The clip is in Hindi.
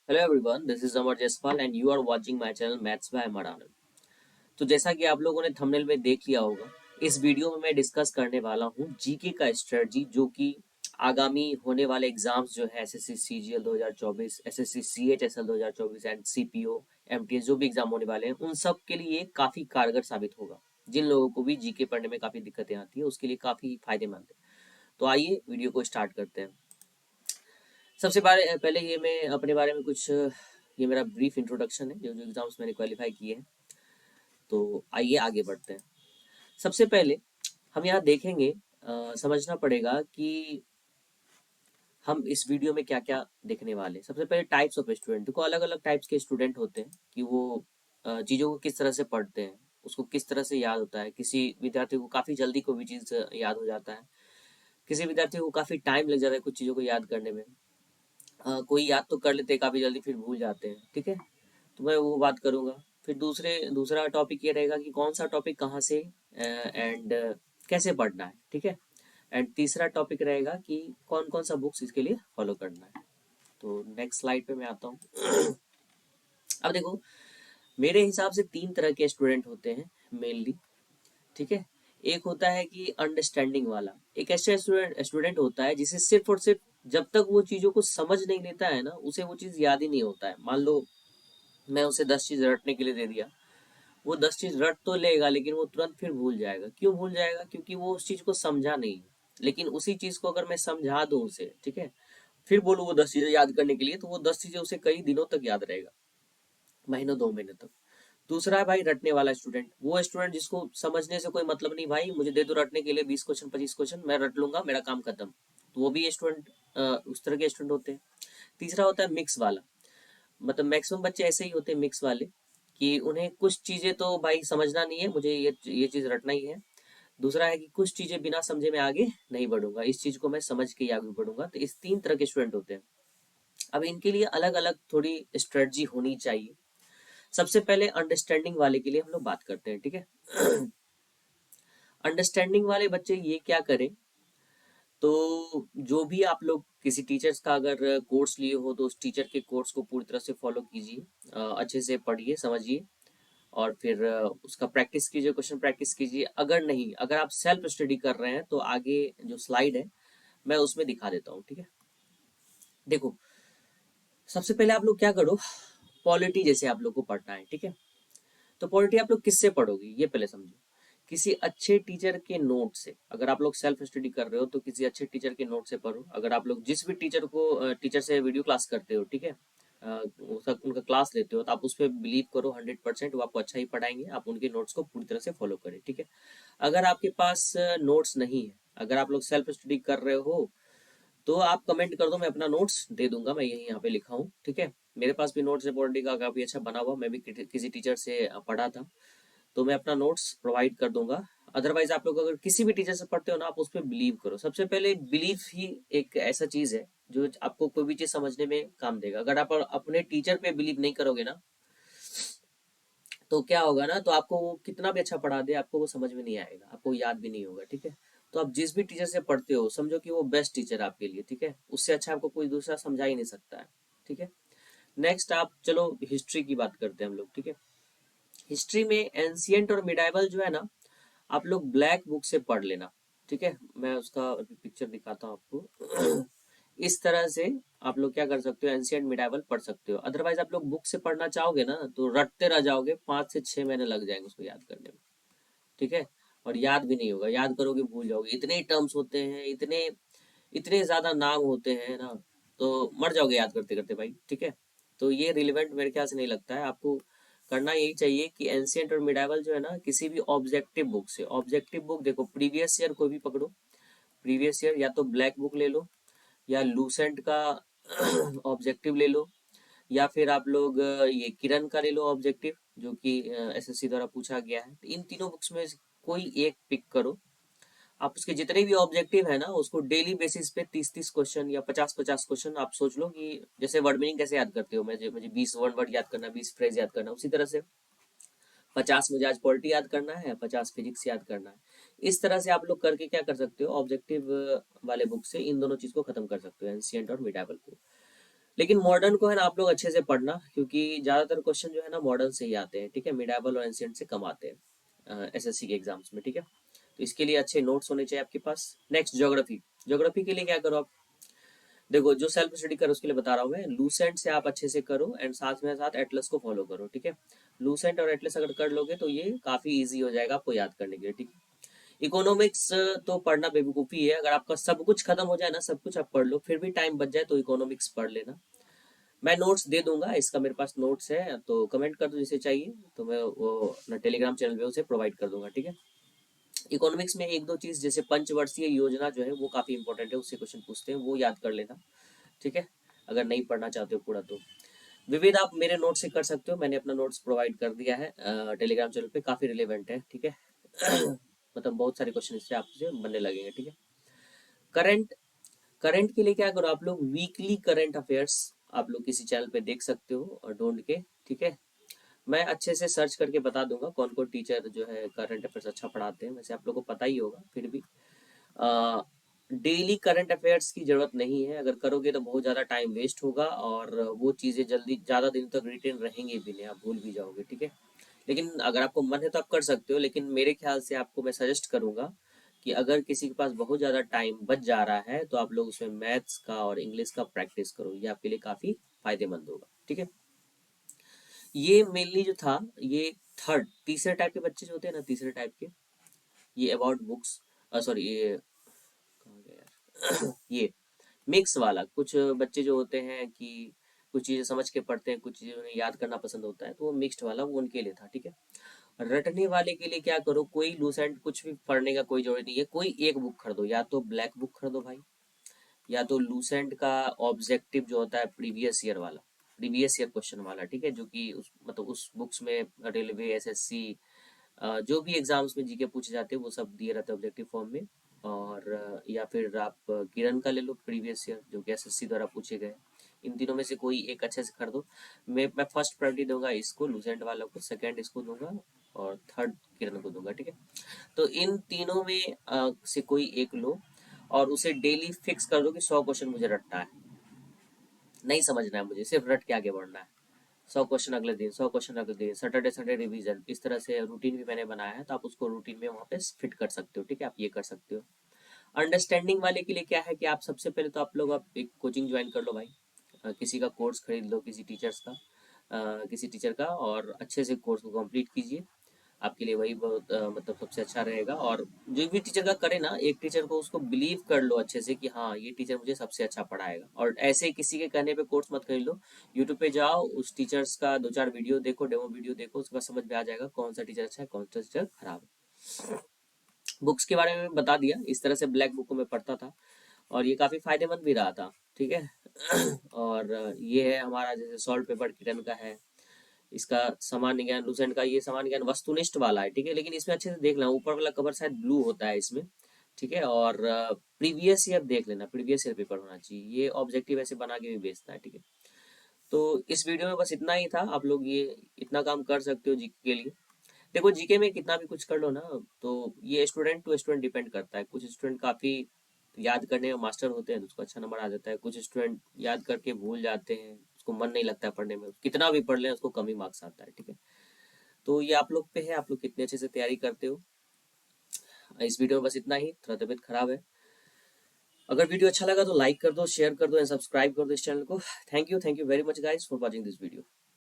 Hello everyone, this is Amar Jaiswal and you are watching my channel maths by Amar Anand. तो जैसा कि आप लोगों ने थंबनेल में देख लिया होगा, इस वीडियो में मैं डिस्कस करने वाला हूँ जीके का स्ट्रेटजी, जो कि आगामी होने वाले एग्जाम्स जो है SSC CGL 2024, SSC CHSL 2024 and CPO MTS जो भी एग्जाम होने वाले हैं उन सब के लिए काफी कारगर साबित होगा। जिन लोगों को भी जीके पढ़ने में काफी दिक्कतें आती है उसके लिए काफी फायदेमंद है। तो आइए वीडियो को स्टार्ट करते हैं। सबसे पहले ये मैं अपने बारे में कुछ, ये मेरा ब्रीफ इंट्रोडक्शन है जो जो एग्जाम्स मैंने क्वालिफाई किए हैं। तो आइए आगे बढ़ते हैं। सबसे पहले हम यहाँ देखेंगे, समझना पड़ेगा कि हम इस वीडियो में क्या क्या देखने वाले हैं। सबसे पहले टाइप्स ऑफ स्टूडेंट। देखो, अलग अलग टाइप्स के स्टूडेंट होते हैं कि वो चीज़ों को किस तरह से पढ़ते हैं, उसको किस तरह से याद होता है। किसी विद्यार्थी को काफ़ी जल्दी कोई भी चीज़ याद हो जाता है, किसी विद्यार्थी को काफ़ी टाइम लग जाता है कुछ चीज़ों को याद करने में। कोई याद तो कर लेते हैं काफ़ी जल्दी, फिर भूल जाते हैं। ठीक है, तो मैं वो बात करूँगा। फिर दूसरा टॉपिक ये रहेगा कि कौन सा टॉपिक कहाँ से एंड कैसे पढ़ना है। ठीक है, एंड तीसरा टॉपिक रहेगा कि कौन कौन सा बुक्स इसके लिए फॉलो करना है। तो नेक्स्ट स्लाइड पे मैं आता हूँ। अब देखो, मेरे हिसाब से तीन तरह के स्टूडेंट होते हैं मेनली। ठीक है, एक होता है कि अंडरस्टैंडिंग वाला। एक ऐसा स्टूडेंट होता है जिसे सिर्फ और सिर्फ जब तक वो चीज़ों को समझ नहीं लेता है ना, उसे वो चीज़ याद ही नहीं होता है। मान लो मैं उसे 10 चीज़ रटने के लिए दे दिया, वो 10 चीज़ रट तो लेगा लेकिन वो तुरंत फिर भूल जाएगा। क्यों भूल जाएगा? क्योंकि वो उस चीज़ को समझा नहीं। लेकिन उसी चीज़ को अगर मैं समझा दूं उसे, ठीक है, फिर बोलूँ वो 10 चीज़ें याद करने के लिए, तो वो 10 चीज़ें उसे कई दिनों तक याद रहेगा, महीनों 2 महीने तक। दूसरा है भाई रटने वाला स्टूडेंट। वो स्टूडेंट जिसको समझने से कोई मतलब नहीं, भाई मुझे दे दो रटने के लिए 20 क्वेश्चन 25 क्वेश्चन, मैं रट लूंगा, मेरा काम खत्म। तो वो भी स्टूडेंट, उस तरह के स्टूडेंट होते हैं। तीसरा होता है मिक्स वाला। मतलब मैक्सिमम बच्चे ऐसे ही होते हैं मिक्स वाले, कि उन्हें कुछ चीजें तो भाई समझना नहीं है, मुझे ये चीज रटना ही है। दूसरा है कि कुछ चीजें बिना समझे मैं आगे नहीं बढ़ूंगा, इस चीज को मैं समझ के ही आगे बढ़ूंगा। तो इस तीन तरह के स्टूडेंट होते हैं। अब इनके लिए अलग अलग थोड़ी स्ट्रेटजी होनी चाहिए। सबसे पहले अंडरस्टैंडिंग वाले के लिए हम लोग बात करते हैं। ठीक है, अंडरस्टैंडिंग वाले बच्चे ये क्या करें, तो जो भी आप लोग किसी टीचर्स का अगर कोर्स लिए हो तो उस टीचर के कोर्स को पूरी तरह से फॉलो कीजिए, अच्छे से पढ़िए समझिए, और फिर उसका प्रैक्टिस कीजिए, क्वेश्चन प्रैक्टिस कीजिए। अगर नहीं, अगर आप सेल्फ स्टडी कर रहे हैं तो आगे जो स्लाइड है मैं उसमें दिखा देता हूँ। ठीक है, देखो, सबसे पहले आप लोग क्या करो, पॉलिटी जैसे आप लोग को पढ़ना है। ठीक है, तो पॉलिटी आप लोग किससे पढ़ोगे ये पहले समझो। किसी अच्छे टीचर के नोट से। अगर आप लोग सेल्फ स्टडी कर रहे हो तो किसी अच्छे टीचर के नोट से पढ़ो। अगर आप लोग जिस भी टीचर से वीडियो क्लास करते हो, ठीक है, उनका क्लास लेते हो, तो आप उस पर बिलीव करो 100%, वो आपको अच्छा ही पढ़ाएंगे। आप उनके नोट्स को पूरी तरह से फॉलो करें। ठीक है, अगर आपके पास नोट्स नहीं है, अगर आप लोग सेल्फ स्टडी कर रहे हो, तो आप कमेंट कर दो, मैं अपना नोट्स दे दूंगा, मैं यही यहाँ पे लिखा हूँ। ठीक है, मेरे पास भी नोट्स है पॉलिटी का, काफी अच्छा बना हुआ, मैं भी किसी टीचर से पढ़ा था, तो मैं अपना नोट्स प्रोवाइड कर दूंगा। अदरवाइज आप लोग अगर किसी भी टीचर से पढ़ते हो ना, आप उस पर बिलीव करो। सबसे पहले बिलीफ ही एक ऐसा चीज है जो आपको कोई भी चीज समझने में काम देगा। अगर आप अपने टीचर पे बिलीव नहीं करोगे ना, तो क्या होगा ना, तो आपको वो कितना भी अच्छा पढ़ा दे, आपको वो समझ में नहीं आएगा, आपको याद भी नहीं होगा। ठीक है, तो आप जिस भी टीचर से पढ़ते हो समझो कि वो बेस्ट टीचर है आपके लिए। ठीक है, उससे अच्छा आपको कोई दूसरा समझा ही नहीं सकता है। ठीक है, नेक्स्ट आप चलो हिस्ट्री की बात करते हैं हम लोग। ठीक है, हिस्ट्री में एंशियंट और मिडाइवल जो है ना, आप लोग ब्लैक बुक से पढ़ लेना। ठीक है, मैं उसका अभी पिक्चर दिखाता हूँ आपको। इस तरह से आप लोग क्या कर सकते हो, एंशियंट मिडाइवल पढ़ सकते हो। अदरवाइज आप लोग बुक से पढ़ना चाहोगे ना, तो रटते रह जाओगे, 5 से 6 महीने लग जाएंगे उसको याद करने में। ठीक है, और याद भी नहीं होगा, याद करोगे भूल जाओगे। इतने टर्म्स होते हैं, इतने इतने ज्यादा नाम होते हैं ना, तो मर जाओगे याद करते करते भाई। ठीक है, तो ये रिलेवेंट मेरे ख्याल से नहीं लगता है आपको। करना यही चाहिए कि एंशियंट और मिडाइवल जो है ना, किसी भी ऑब्जेक्टिव बुक से। ऑब्जेक्टिव बुक देखो, प्रीवियस ईयर कोई भी पकड़ो, प्रीवियस ईयर या तो ब्लैक बुक ले लो, या लूसेंट का ऑब्जेक्टिव ले लो, या फिर आप लोग ये किरण का ले लो ऑब्जेक्टिव, जो कि एसएससी द्वारा पूछा गया है। तो इन तीनों बुक्स में से कोई एक पिक करो। आप उसके जितने भी ऑब्जेक्टिव है ना, उसको डेली बेसिस पे 30-30 क्वेश्चन या 50-50 क्वेश्चन आप सोच लो, कि जैसे वर्ड मीनिंग कैसे याद करते हो, मुझे 20 वर्ड याद करना, 20 फ्रेज याद करना, उसी तरह से 50 मुझे आज पॉलिटी याद करना है, 50 फिजिक्स याद करना है। इस तरह से आप लोग करके क्या कर सकते हो, ऑब्जेक्टिव वाले बुक से इन दोनों चीज को खत्म कर सकते हो, एंशियंट और मिडाइवल को। लेकिन मॉडर्न को है ना आप लोग अच्छे से पढ़ना, क्योंकि ज्यादातर क्वेश्चन जो है ना मॉडर्न से ही आते हैं, ठीक है, मिडाबल और एंशिएंट से कम आते हैं एसएससी के एग्जाम्स में, ठीक है। तो इसके लिए अच्छे नोट्स होने चाहिए आपके पास। Next, geography. ज्योग्राफी के लिए क्या करो आप, देखो जो सेल्फ स्टडी करो उसके लिए बता रहा हूँ मैं, लूसेंट से आप अच्छे से करो एंड साथ में साथ एटलस को फॉलो करो, ठीक है। लूसेंट और एटलस अगर कर लोगे तो ये काफी इजी हो जाएगा आपको याद करने के लिए, ठीक है। इकोनॉमिक्स तो पढ़ना बेवकूफ़ी है, अगर आपका सब कुछ खत्म हो जाए ना, सब कुछ आप पढ़ लो फिर भी टाइम बच जाए तो इकोनॉमिक्स पढ़ लेना। मैं नोट्स दे दूंगा, इसका मेरे पास नोट्स है, तो कमेंट कर दो जिसे चाहिए, तो मैं वो अपना टेलीग्राम चैनल पे उसे प्रोवाइड कर दूंगा, ठीक है। इकोनॉमिक्स में एक दो चीज जैसे पंचवर्षीय योजना जो है वो काफी इंपॉर्टेंट है, उससे क्वेश्चन पूछते हैं, वो याद कर लेना, ठीक है, अगर नहीं पढ़ना चाहते हो पूरा तो। विविध आप मेरे नोट से कर सकते हो, मैंने अपना नोट्स प्रोवाइड कर दिया है टेलीग्राम चैनल पे, काफी रिलेवेंट है, ठीक है। मतलब बहुत सारे क्वेश्चन इससे आपसे बनने लगेंगे, ठीक है। करंट, करंट के लिए क्या करो आप लोग, वीकली करंट अफेयर्स आप लोग किसी चैनल पे देख सकते हो और ढूंढ के, ठीक है। मैं अच्छे से सर्च करके बता दूंगा कौन कौन टीचर जो है करंट अफेयर्स अच्छा पढ़ाते हैं, वैसे आप लोगों को पता ही होगा, फिर भी डेली करंट अफेयर्स की जरूरत नहीं है, अगर करोगे तो बहुत ज़्यादा टाइम वेस्ट होगा और वो चीज़ें जल्दी ज़्यादा दिन तक रिटेन रहेंगी भी नहीं, आप भूल भी जाओगे, ठीक है। लेकिन अगर आपको मन है तो आप कर सकते हो, लेकिन मेरे ख्याल से आपको मैं सजेस्ट करूंगा कि अगर किसी के पास बहुत ज़्यादा टाइम बच जा रहा है तो आप लोग उसमें मैथ्स का और इंग्लिश का प्रैक्टिस करो, ये आपके लिए काफ़ी फायदेमंद होगा, ठीक है। ये मेनली जो था, ये थर्ड तीसरे टाइप के बच्चे जो होते हैं ना, तीसरे टाइप के, ये अबाउट बुक्स, सॉरी ये कहाँ गया यार, ये मिक्स वाला, कुछ बच्चे जो होते हैं कि कुछ चीज़ें समझ के पढ़ते हैं, कुछ चीज़ें उन्हें याद करना पसंद होता है, तो वो मिक्स्ड वाला वो उनके लिए था, ठीक है। रटने वाले के लिए क्या करो, कोई लूसेंट कुछ भी पढ़ने का कोई जरूरत नहीं है, कोई एक बुक खरीदो, या तो ब्लैक बुक खरीदो भाई, या तो लूसेंट का ऑब्जेक्टिव जो होता है प्रीवियस ईयर वाला, प्रीवियस ईयर क्वेश्चन वाला, ठीक है, जो कि उस मतलब उस बुक्स में रेलवे, एसएससी, जो भी एग्जाम्स में जीके पूछे जाते हैं वो सब दिए रहते हैं ऑब्जेक्टिव फॉर्म में। और या फिर आप किरण का ले लो प्रीवियस ईयर जो कि एसएससी द्वारा पूछे गए, इन तीनों में से कोई एक अच्छे से कर दो। मैं फर्स्ट प्रायोरिटी दूंगा इसको, लूसेंट वालों को, सेकंड इसको दूंगा और थर्ड किरण को दूंगा, ठीक है। तो इन तीनों में से कोई एक लो और उसे डेली फिक्स कर दो कि 100 क्वेश्चन मुझे रटना है, नहीं समझना है मुझे, सिर्फ रट के आगे बढ़ना है। 100 क्वेश्चन अगले दिन, 100 क्वेश्चन अगले दिन, सैटरडे संडे रिवीजन, इस तरह से रूटीन भी मैंने बनाया है, तो आप उसको रूटीन में वहाँ पे फिट कर सकते हो, ठीक है, आप ये कर सकते हो। अंडरस्टैंडिंग वाले के लिए क्या है कि आप सबसे पहले तो आप लोग आप एक कोचिंग ज्वाइन कर लो भाई, किसी का कोर्स खरीद लो, किसी टीचर्स का, किसी टीचर का, और अच्छे से कोर्स को कंप्लीट कीजिए, आपके लिए वही बहुत मतलब सबसे अच्छा रहेगा। और जो भी टीचर का करे ना, एक टीचर को उसको बिलीव कर लो अच्छे से कि हाँ ये टीचर मुझे सबसे अच्छा पढ़ाएगा, और ऐसे ही किसी के कहने पे कोर्स मत खरीद लो, यूट्यूब पे जाओ, उस टीचर्स का दो चार वीडियो देखो, डेमो वीडियो देखो, उसके बाद समझ में आ जाएगा कौन सा टीचर अच्छा है कौन सा टीचर खराब है। बुक्स के बारे में बता दिया, इस तरह से ब्लैक बुक को मैं पढ़ता था और ये काफ़ी फायदेमंद भी रहा था, ठीक है। और ये है हमारा जैसे सॉल्ट पेपर किटन का है, इसका सामान्य ज्ञान, लूसेंट का ये सामान्य ज्ञान वस्तुनिष्ठ वाला है, ठीक है, लेकिन इसमें अच्छे से देख लेना, ऊपर वाला कवर शायद ब्लू होता है इसमें, ठीक है। और प्रीवियस ईयर देख लेना, प्रीवियस ईयर पेपर होना चाहिए, ये ऑब्जेक्टिव ऐसे बना के भी बेचता है, ठीक है। तो इस वीडियो में बस इतना ही था, आप लोग ये इतना काम कर सकते हो जीके के लिए। देखो जीके में कितना भी कुछ कर लो ना, तो ये स्टूडेंट टू स्टूडेंट डिपेंड करता है, कुछ स्टूडेंट काफ़ी याद करने में मास्टर होते हैं तो उसको अच्छा नंबर आ जाता है, कुछ स्टूडेंट याद करके भूल जाते हैं, उसको मन नहीं लगता है पढ़ने में, कितना भी पढ़ लें उसको कम ही मार्क्स आता है, ठीक है। तो ये आप लोग पे है, आप लोग कितने अच्छे से तैयारी करते हो। इस वीडियो में बस इतना ही, थोड़ा तबीयत खराब है। अगर वीडियो अच्छा लगा तो लाइक कर दो, शेयर कर दो एंड सब्सक्राइब कर दो इस चैनल को। Thank you very much guys for watching this video.